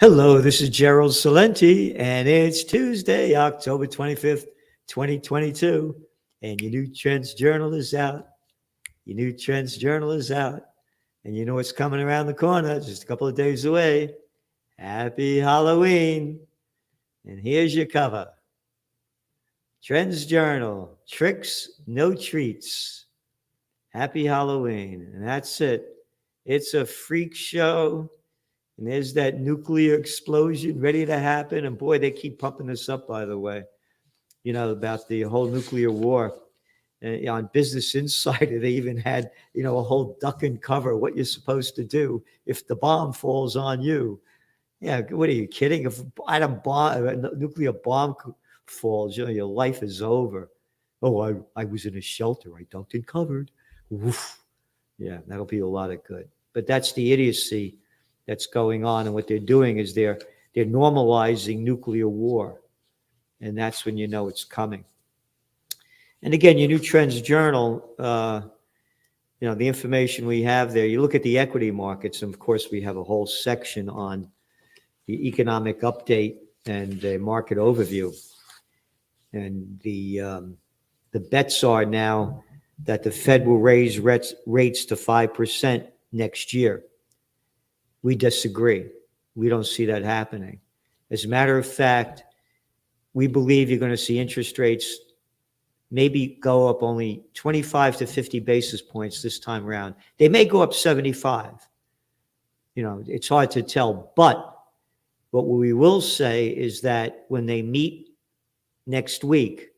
Hello, this is Gerald Salenti, and it's Tuesday, October 25th, 2022. And your new Trends Journal is out. Your new Trends Journal is out. And you know what's coming around the corner, just a couple of days away. Happy Halloween. And here's your cover Trends Journal Tricks, No Treats. Happy Halloween. And that's it. It's a freak show. And there's that nuclear explosion ready to happen. And boy, they keep pumping this up, by the way, about the whole nuclear war. And on Business Insider, they even had, a whole duck and cover, what you're supposed to do if the bomb falls on you. Yeah, what are you kidding? If a nuclear bomb falls, your life is over. Oh, I was in a shelter. I ducked and covered. Woof. Yeah, that'll be a lot of good. But that's the idiocy that's going on. And what they're doing is they're normalizing nuclear war. And that's when you know it's coming. And again, your new Trends Journal, the information we have there, you look at the equity markets, and of course, we have a whole section on the economic update and the market overview. And the bets are now that the Fed will raise rates to 5% next year. We disagree. We don't see that happening. As a matter of fact, we believe you're going to see interest rates maybe go up only 25 to 50 basis points this time around. They may go up 75. It's hard to tell. But what we will say is that when they meet next week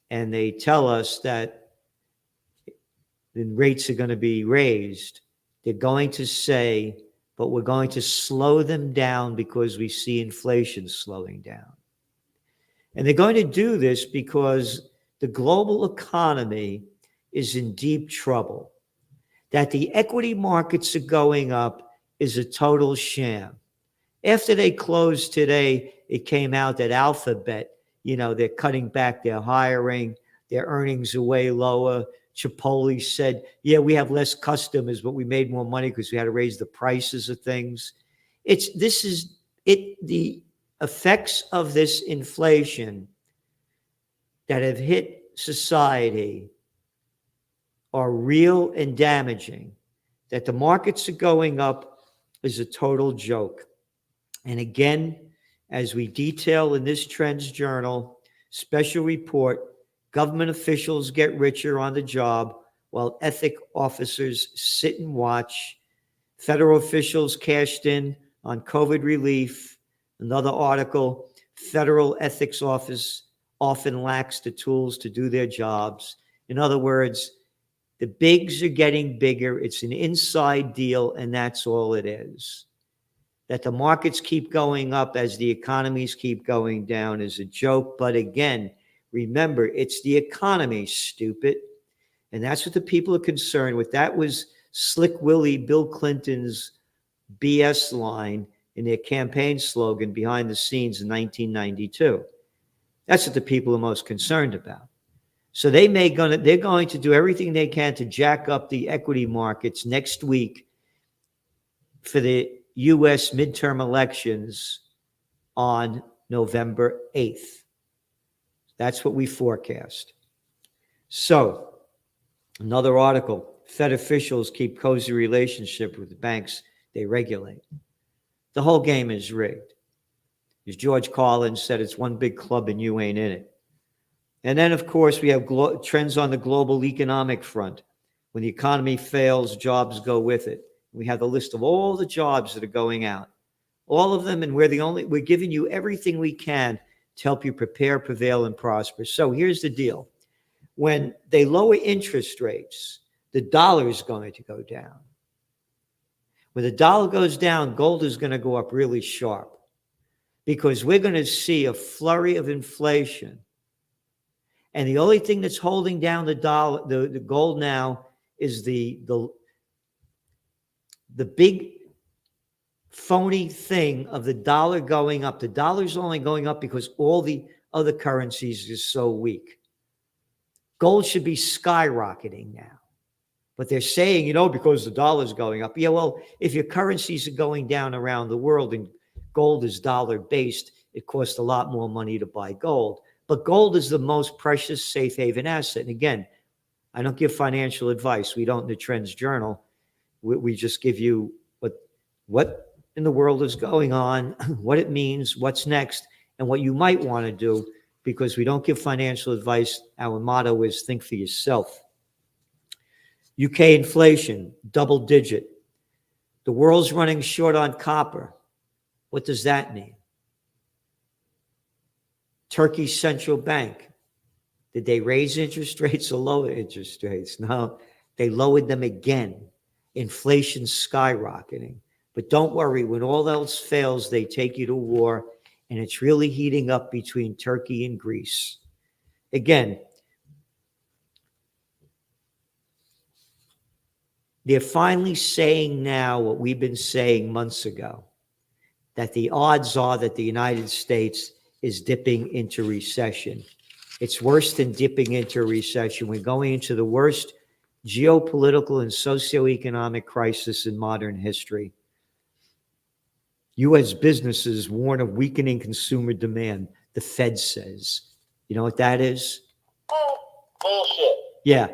and they tell us that the rates are going to be raised, they're going to say, but we're going to slow them down because we see inflation slowing down. And they're going to do this because the global economy is in deep trouble. That the equity markets are going up is a total sham. After they closed today, it came out that Alphabet, they're cutting back their hiring, their earnings are way lower. Chipotle said, yeah, we have less customers, but we made more money because we had to raise the prices of things. The effects of this inflation that have hit society are real and damaging. That the markets are going up is a total joke. And again, as we detail in this Trends Journal special report, government officials get richer on the job while ethic officers sit and watch. Federal officials cashed in on COVID relief. Another article, Federal Ethics Office often lacks the tools to do their jobs. In other words, the bigs are getting bigger. It's an inside deal, and that's all it is. That the markets keep going up as the economies keep going down is a joke. But again, remember, it's the economy, stupid. And that's what the people are concerned with. That was Slick Willie, Bill Clinton's BS line in their campaign slogan behind the scenes in 1992. That's what the people are most concerned about. So they're going to do everything they can to jack up the equity markets next week for the U.S. midterm elections on November 8th. That's what we forecast. So, another article, Fed officials keep cozy relationship with the banks they regulate. The whole game is rigged. As George Carlin said, it's one big club and you ain't in it. And then, of course, we have trends on the global economic front. When the economy fails, jobs go with it. We have the list of all the jobs that are going out. All of them, and we're giving you everything we can to help you prepare, prevail, and prosper. So here's the deal. When they lower interest rates, the dollar is going to go down. When the dollar goes down, gold is going to go up really sharp because we're going to see a flurry of inflation. And the only thing that's holding down the dollar, the gold now, is the big phony thing of the dollar going up. The dollar's only going up because all the other currencies are so weak. Gold should be skyrocketing now. But they're saying, because the dollar's going up. Yeah, well, if your currencies are going down around the world and gold is dollar based. It costs a lot more money to buy gold. But gold is the most precious safe haven asset. And again, I don't give financial advice. We don't in the Trends Journal. We just give you what in the world is going on, what it means, what's next, and what you might want to do, because we don't give financial advice. Our motto is think for yourself. UK inflation, double digit. The world's running short on copper. What does that mean? Turkey's central bank. Did they raise interest rates or lower interest rates? No, they lowered them again. Inflation's skyrocketing. But don't worry, when all else fails, they take you to war, and it's really heating up between Turkey and Greece. Again, they're finally saying now what we've been saying months ago, that the odds are that the United States is dipping into recession. It's worse than dipping into recession. We're going into the worst geopolitical and socioeconomic crisis in modern history. U.S. businesses warn of weakening consumer demand, the Fed says. You know what that is? Bullshit. Yeah,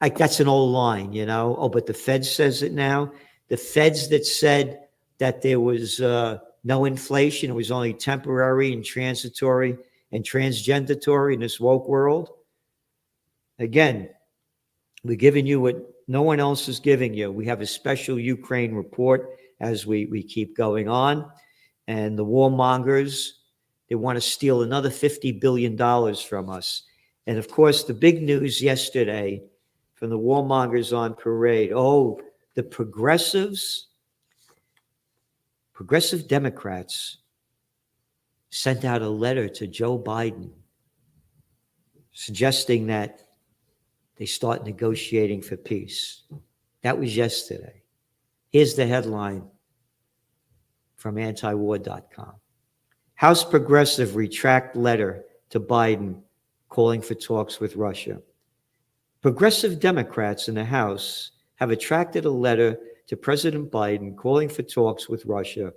that's an old line, you know. Oh, but the Fed says it now. The Feds that said that there was no inflation, it was only temporary and transitory and transgendatory in this woke world. Again, we're giving you what no one else is giving you. We have a special Ukraine report as we keep going on. And the warmongers, they want to steal another $50 billion from us. And of course, the big news yesterday from the warmongers on parade, oh, the progressive Democrats sent out a letter to Joe Biden suggesting that they start negotiating for peace. That was yesterday. Here's the headline from antiwar.com. House progressive retract letter to Biden calling for talks with Russia. Progressive Democrats in the House have attracted a letter to President Biden calling for talks with Russia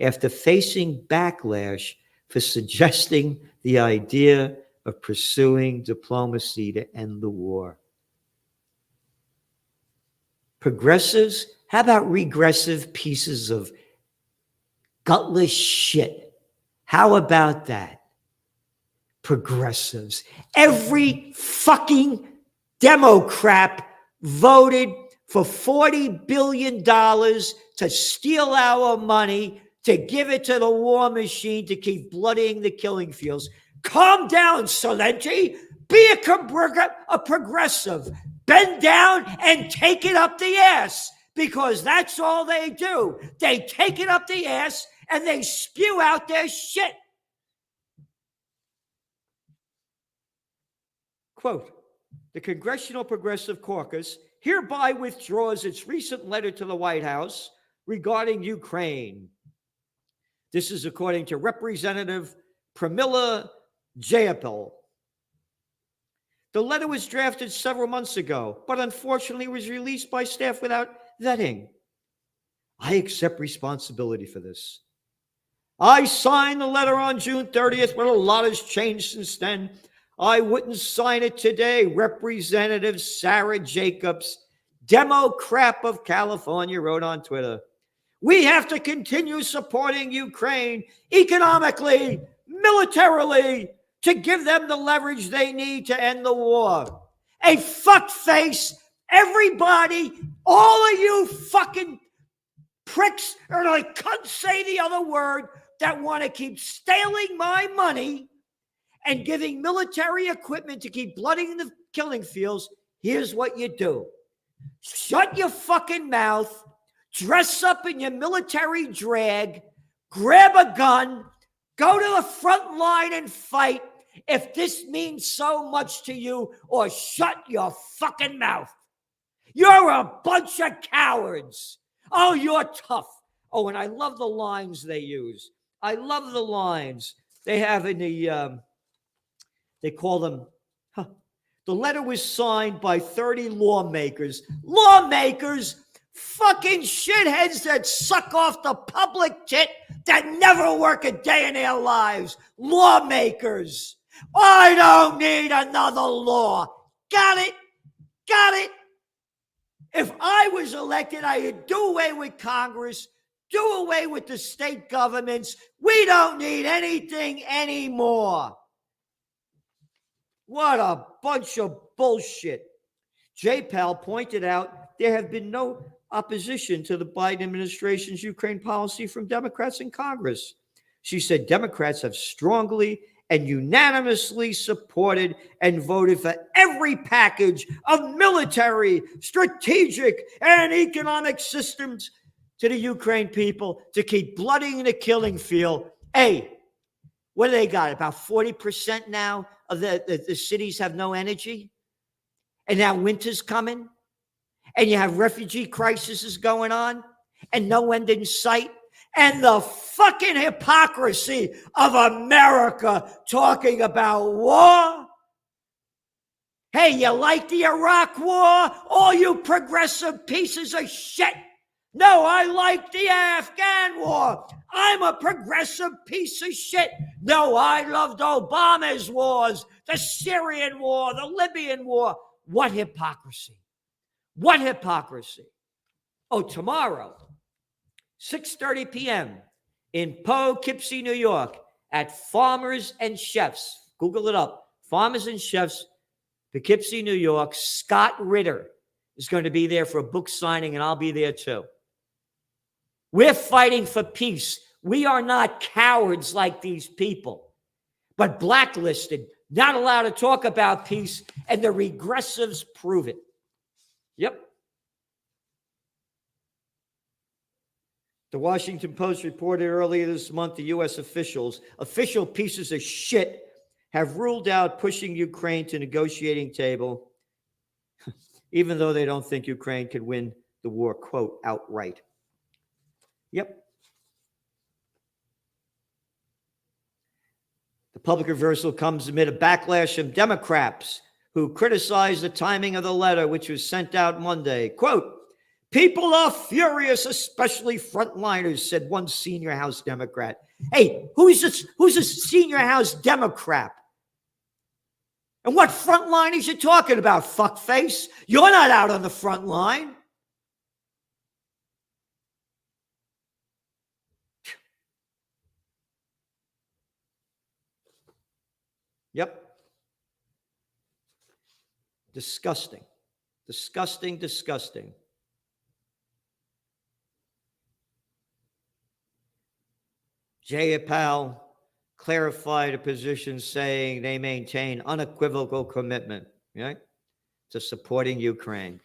after facing backlash for suggesting the idea of pursuing diplomacy to end the war. Progressives, how about regressive pieces of gutless shit? How about that? Progressives. Every fucking Democrat voted for $40 billion to steal our money, to give it to the war machine, to keep bloodying the killing fields. Calm down, Celente. Be a progressive. Bend down and take it up the ass, because that's all they do. They take it up the ass and they spew out their shit. Quote, the Congressional Progressive Caucus hereby withdraws its recent letter to the White House regarding Ukraine. This is according to Representative Pramila Jayapal. The letter was drafted several months ago, but unfortunately was released by staff without vetting. I accept responsibility for this. I signed the letter on June 30th, but a lot has changed since then. I wouldn't sign it today. Representative Sarah Jacobs, Democrat of California, wrote on Twitter. We have to continue supporting Ukraine economically, militarily, to give them the leverage they need to end the war. A fuckface, everybody, all of you fucking pricks, or I can't say the other word, that want to keep stealing my money and giving military equipment to keep bloodying the killing fields. Here's what you do. Shut your fucking mouth, dress up in your military drag, grab a gun, go to the front line and fight if this means so much to you, or shut your fucking mouth. You're a bunch of cowards. Oh, you're tough. Oh, and I love the lines they use. I love the lines they have in the, they call them, the letter was signed by 30 lawmakers. Lawmakers Fucking shitheads that suck off the public tit that never work a day in their lives. Lawmakers. I don't need another law. Got it? Got it? If I was elected, I'd do away with Congress, do away with the state governments. We don't need anything anymore. What a bunch of bullshit. Jay Powell pointed out there have been no opposition to the Biden administration's Ukraine policy from Democrats in Congress. She said Democrats have strongly and unanimously supported and voted for every package of military, strategic, and economic systems to the Ukraine people to keep bloody in the killing field. Hey, what do they got? About 40% now of the cities have no energy? And now winter's coming? And you have refugee crises going on? And no end in sight? And the fucking hypocrisy of America talking about war? Hey, you like the Iraq war? All you progressive pieces of shit. No, I like the Afghan war. I'm a progressive piece of shit. No, I loved Obama's wars, the Syrian war, the Libyan war. What hypocrisy. What hypocrisy. Oh, tomorrow, 6:30 p.m. in Poughkeepsie, New York, at Farmers and Chefs. Google it up. Farmers and Chefs, Poughkeepsie, New York. Scott Ritter is going to be there for a book signing, and I'll be there too. We're fighting for peace. We are not cowards like these people, but blacklisted, not allowed to talk about peace, and the regressives prove it. Yep. The Washington Post reported earlier this month the U.S. official pieces of shit, have ruled out pushing Ukraine to negotiating table, even though they don't think Ukraine could win the war, quote, outright. Yep. The public reversal comes amid a backlash from Democrats who criticized the timing of the letter, which was sent out Monday. Quote, people are furious, especially frontliners, said one senior House Democrat. Hey, who's a senior House Democrat? And what frontliners you talking about, fuckface? You're not out on the front line. Yep. Disgusting. Disgusting, disgusting. Jay Powell clarified a position saying they maintain unequivocal commitment, right, to supporting Ukraine.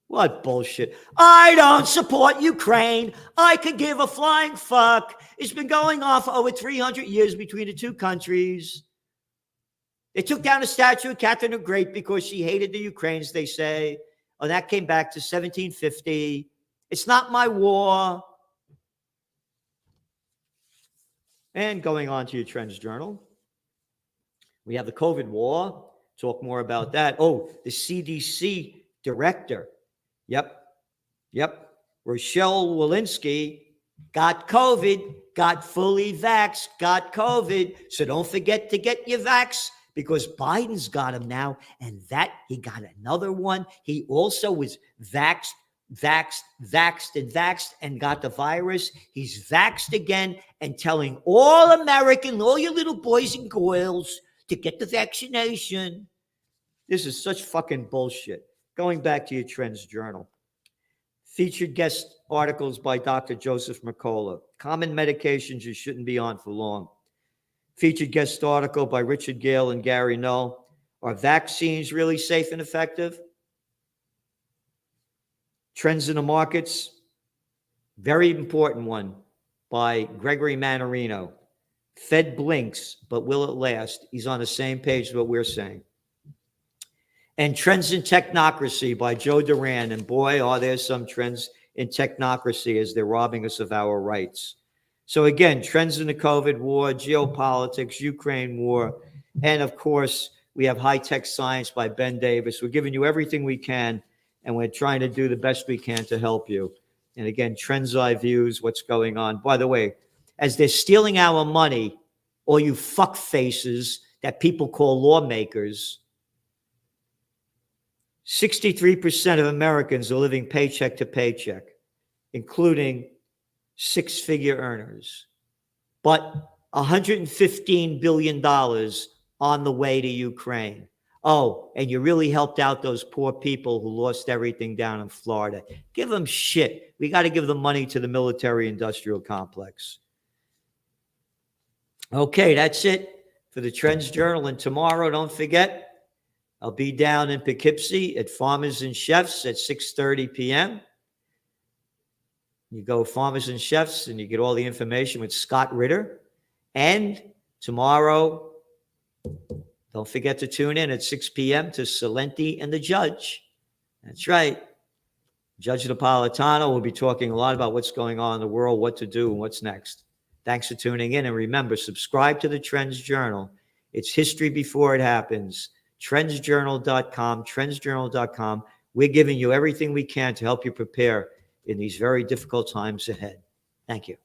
What bullshit. I don't support Ukraine. I could give a flying fuck. It's been going on for over 300 years between the two countries. They took down a statue of Catherine the Great because she hated the Ukrainians, they say. Oh, that came back to 1750. It's not my war. And going on to your Trends Journal, we have the COVID war. Talk more about that. Oh, the CDC director. Yep. Rochelle Walensky got COVID, got fully vaxxed, got COVID. So don't forget to get your vax, because Biden's got him now, and that he got another one. He also was vaxxed, and got the virus. He's vaxxed again and telling all American, all your little boys and girls to get the vaccination. This is such fucking bullshit. Going back to your Trends Journal. Featured guest articles by Dr. Joseph Mercola. Common medications you shouldn't be on for long. Featured guest article by Richard Gale and Gary Null. Are vaccines really safe and effective? Trends in the markets. Very important one by Gregory Mannarino. Fed blinks, but will it last? He's on the same page as what we're saying. And Trends in Technocracy by Joe Duran. And boy, are there some trends in technocracy as they're robbing us of our rights. So again, trends in the COVID war, geopolitics, Ukraine war, and of course, we have High Tech Science by Ben Davis. We're giving you everything we can and we're trying to do the best we can to help you. And again, Trends Eye Views, what's going on. By the way, as they're stealing our money, all you fuck faces that people call lawmakers, 63% of Americans are living paycheck to paycheck, including six-figure earners. But $115 billion on the way to Ukraine. Oh, and you really helped out those poor people who lost everything down in Florida. Give them shit. We got to give the money to the military-industrial complex. Okay, that's it for the Trends Journal. And tomorrow, don't forget, I'll be down in Poughkeepsie at Farmers and Chefs at 6:30 p.m. You go Farmers and Chefs and you get all the information with Scott Ritter. And tomorrow, don't forget to tune in at 6 p.m. to Celente and the Judge. That's right. Judge Napolitano will be talking a lot about what's going on in the world, what to do, and what's next. Thanks for tuning in. And remember, subscribe to the Trends Journal. It's history before it happens. TrendsJournal.com, TrendsJournal.com. We're giving you everything we can to help you prepare in these very difficult times ahead. Thank you.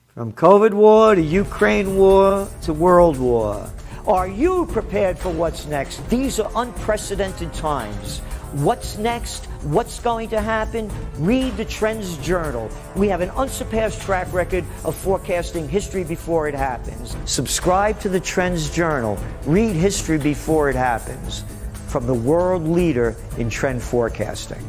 From COVID war to Ukraine war to world war. Are you prepared for what's next? These are unprecedented times. What's next? What's going to happen? Read the Trends Journal. We have an unsurpassed track record of forecasting history before it happens. Subscribe to the Trends Journal. Read history before it happens. From the world leader in trend forecasting.